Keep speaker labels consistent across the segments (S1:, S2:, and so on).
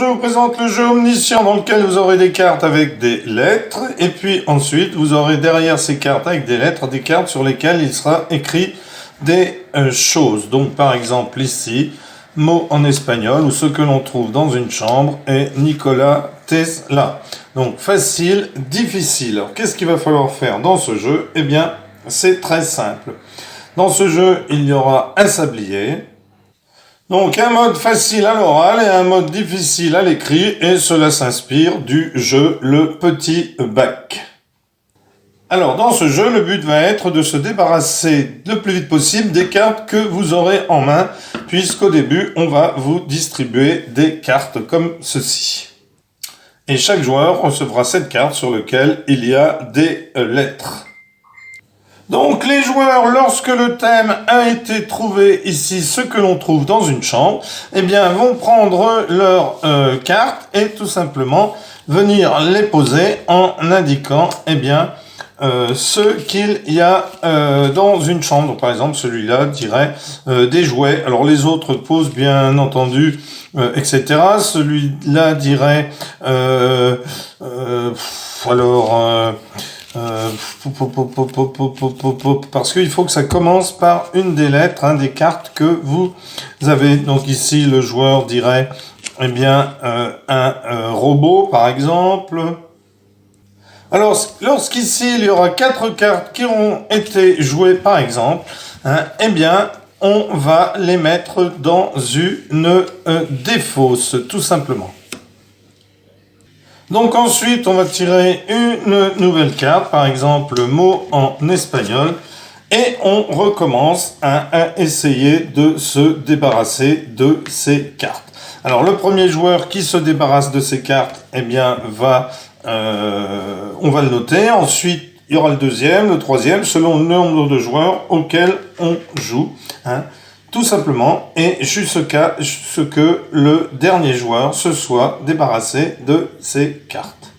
S1: vous présente le jeu Omniscient dans lequel vous aurez des cartes avec des lettres et puis ensuite vous aurez derrière ces cartes avec des lettres des cartes sur lesquelles il sera écrit des choses. Donc par exemple ici, mot en espagnol ou ce que l'on trouve dans une chambre est Nikola Tesla. Donc facile, difficile. Alors qu'est-ce qu'il va falloir faire dans ce jeu? Eh bien c'est très simple. Dans ce jeu il y aura un sablier. Donc un mode facile à l'oral et un mode difficile à l'écrit et cela s'inspire du jeu Le Petit Bac. Alors dans ce jeu, le but va être de se débarrasser le plus vite possible des cartes que vous aurez en main puisqu'au début on va vous distribuer des cartes comme ceci. Et chaque joueur recevra cette carte sur laquelle il y a des lettres. Donc les joueurs, lorsque le thème a été trouvé ici, ce que l'on trouve dans une chambre, eh bien vont prendre leurs cartes et tout simplement venir les poser en indiquant eh bien ce qu'il y a dans une chambre. Donc, par exemple, celui-là dirait des jouets. Alors les autres posent bien entendu etc. Celui-là dirait parce qu'il faut que ça commence par une des lettres, des cartes que vous avez. Donc ici, le joueur dirait, eh bien, un robot, par exemple. Alors, lorsqu'ici, il y aura 4 cartes qui auront été jouées, par exemple, eh bien, on va les mettre dans une défausse, tout simplement. Donc ensuite, on va tirer une nouvelle carte, par exemple, mot en espagnol, et on recommence à essayer de se débarrasser de ces cartes. Alors, le premier joueur qui se débarrasse de ces cartes, eh bien, on va le noter. Ensuite, il y aura le deuxième, le troisième, selon le nombre de joueurs auxquels on joue, tout simplement, et jusqu'à ce que le dernier joueur se soit débarrassé de ses cartes.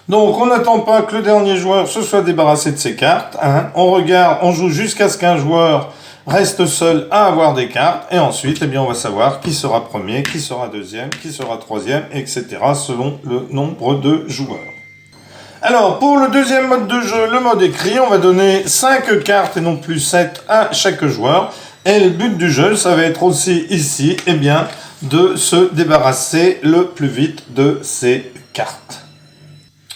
S1: Donc on n'attend pas que le dernier joueur se soit débarrassé de ses cartes, on regarde, on joue jusqu'à ce qu'un joueur reste seul à avoir des cartes, et ensuite eh bien, on va savoir qui sera premier, qui sera deuxième, qui sera troisième, etc. selon le nombre de joueurs. Alors, pour le deuxième mode de jeu, le mode écrit, on va donner 5 cartes et non plus 7 à chaque joueur. Et le but du jeu, ça va être aussi ici, eh bien, de se débarrasser le plus vite de ces cartes.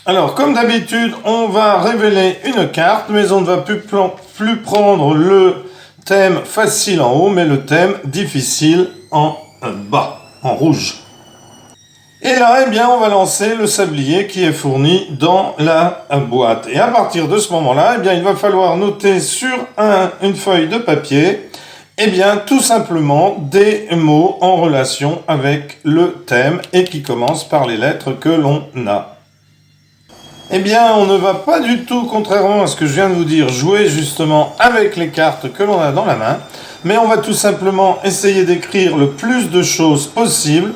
S1: Alors, comme d'habitude, on va révéler une carte, mais on ne va plus prendre le thème facile en haut, mais le thème difficile en bas, en rouge. Et là, eh bien, on va lancer le sablier qui est fourni dans la boîte. Et à partir de ce moment-là, eh bien, il va falloir noter sur une feuille de papier, eh bien, tout simplement des mots en relation avec le thème et qui commencent par les lettres que l'on a. Eh bien, on ne va pas du tout, contrairement à ce que je viens de vous dire, jouer justement avec les cartes que l'on a dans la main, mais on va tout simplement essayer d'écrire le plus de choses possible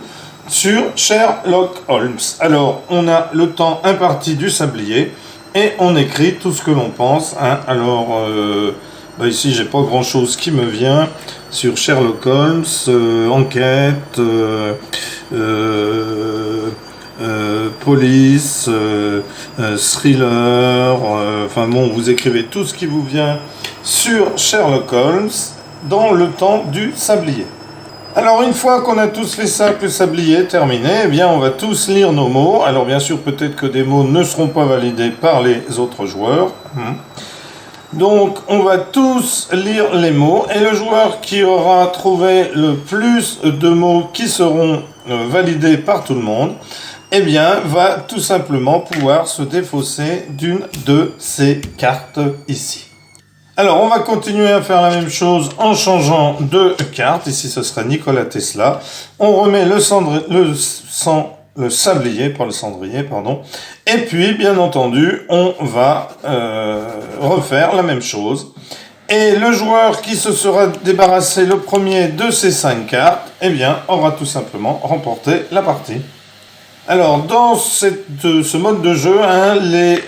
S1: sur Sherlock Holmes. Alors, on a le temps imparti du sablier et on écrit tout ce que l'on pense. Alors, ici, j'ai pas grand-chose qui me vient sur Sherlock Holmes, enquête, police, thriller, enfin bon, vous écrivez tout ce qui vous vient sur Sherlock Holmes dans le temps du sablier. Alors une fois qu'on a tous fait ça, que le sablier est terminé, eh bien on va tous lire nos mots. Alors bien sûr, peut-être que des mots ne seront pas validés par les autres joueurs. Donc on va tous lire les mots et le joueur qui aura trouvé le plus de mots qui seront validés par tout le monde, eh bien va tout simplement pouvoir se défausser d'une de ces cartes ici. Alors, on va continuer à faire la même chose en changeant de carte. Ici, ce sera Nikola Tesla. On remet le sablier, pas le cendrier, pardon. Et puis, bien entendu, on va refaire la même chose. Et le joueur qui se sera débarrassé le premier de ces 5 cartes, eh bien, aura tout simplement remporté la partie. Alors, dans ce mode de jeu, les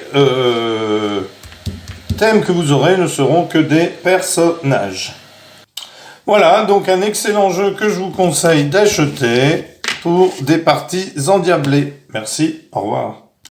S1: thèmes que vous aurez ne seront que des personnages. Voilà, donc un excellent jeu que je vous conseille d'acheter. pour des parties endiablées. Merci, au revoir.